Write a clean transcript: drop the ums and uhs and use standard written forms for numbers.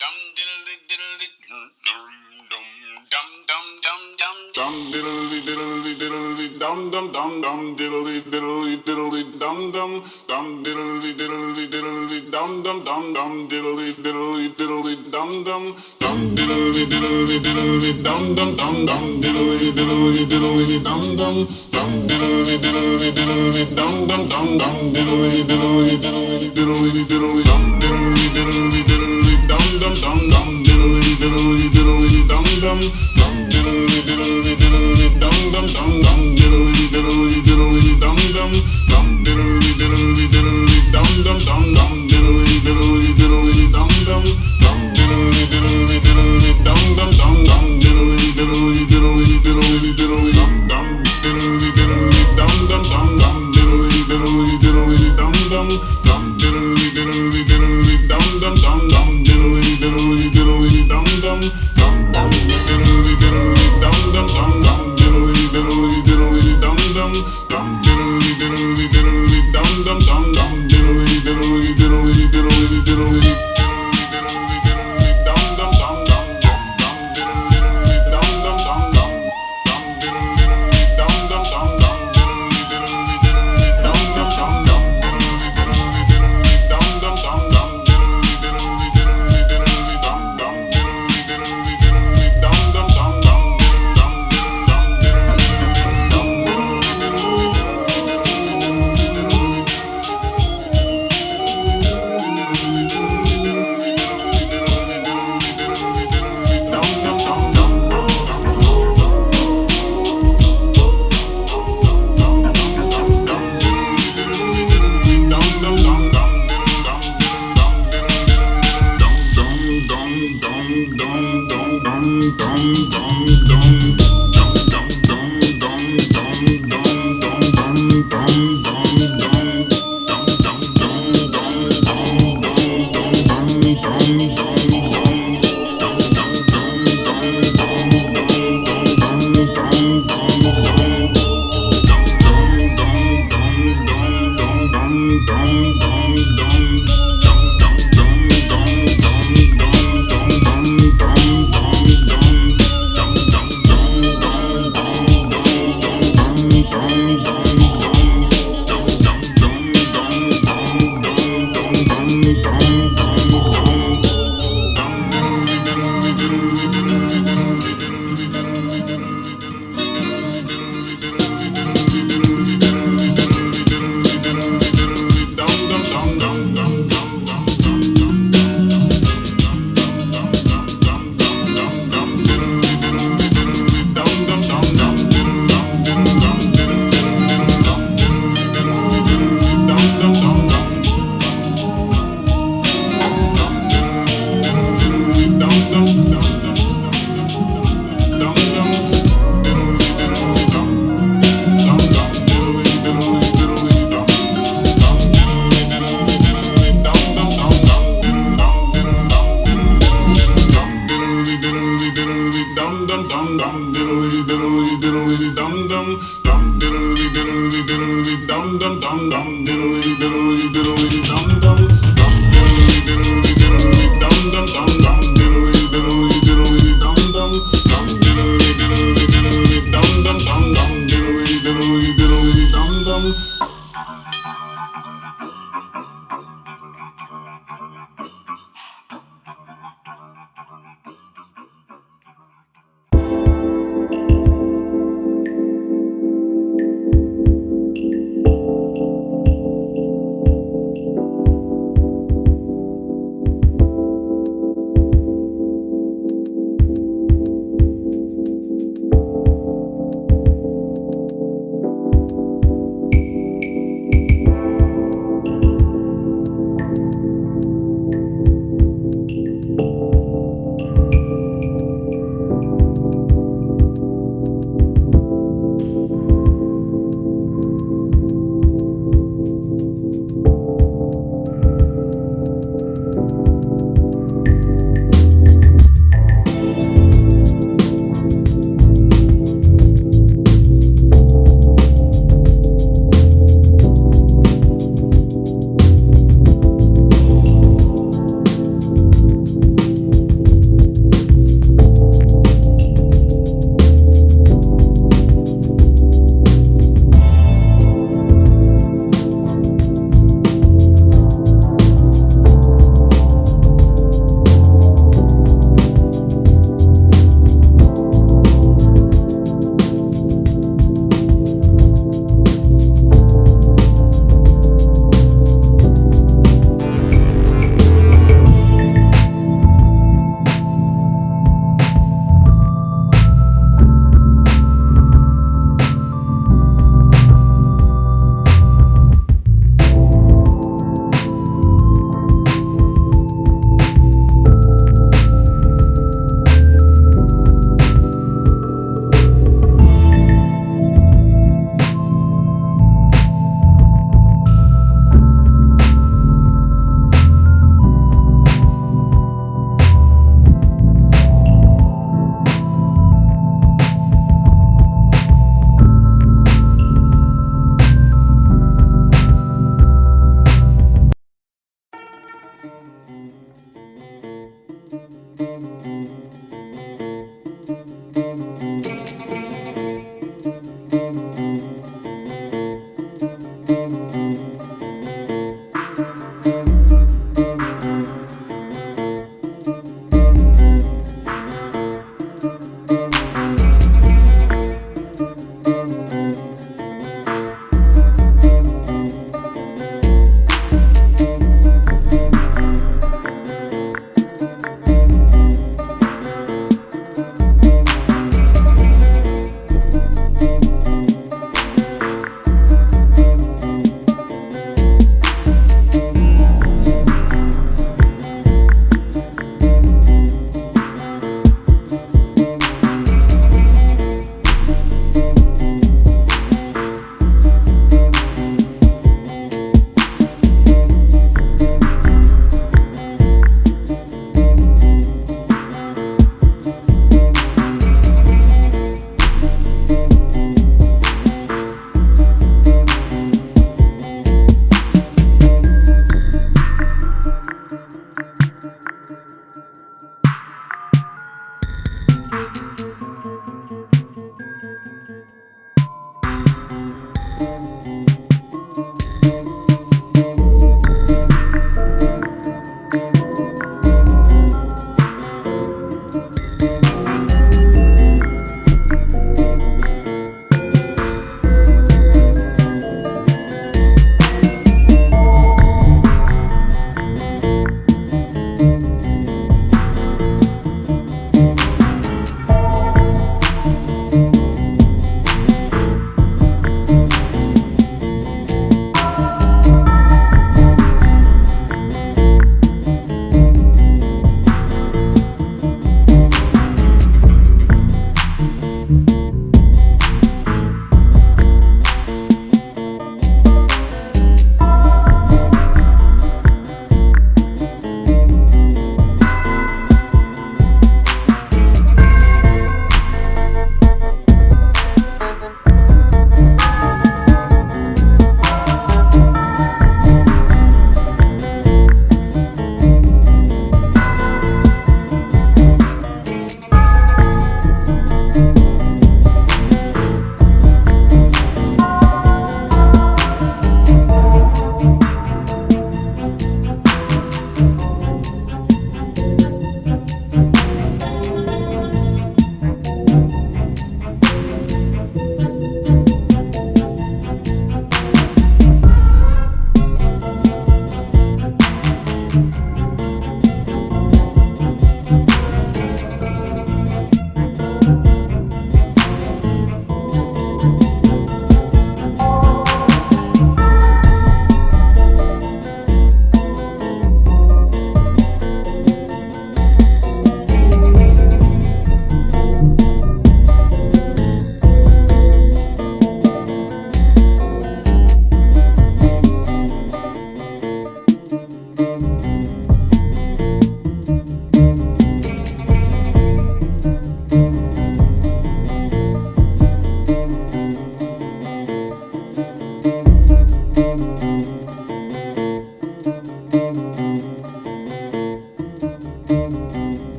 dum diddly diddly dum dum dum dum dum dum dum diddly diddly diddly dum dum dum dum diddly diddly diddly dum dum dum diddly diddly diddly dum dum dum dum diddly diddly diddly dum dum dum diddly diddly diddly dum dum dum dum diddly diddly diddly dum dum dum diddly diddly diddly dum dum dum dum diddly diddly diddly diddly diddly dum diddly diddly diddly dum dum dum dum diddly diddly diddly dum dum dum diddly diddly diddly dum dum dum dum diddly diddly diddly dum dum dum diddly diddly diddly dum dum dum dum diddly diddly diddly dum dum dum diddly diddly diddly dum dum dum dum diddly diddly diddly diddly diddly dum dum diddly diddly dum dum dum dum diddly diddly diddly dum dum dum diddly diddly diddly dum dum dum dum diddly diddly diddly dum dum dum dum diddly diddly dum dum dum dum diddly diddly diddly dum dum dum diddly diddly diddly dum dum dum dum diddly diddly diddly diddly diddly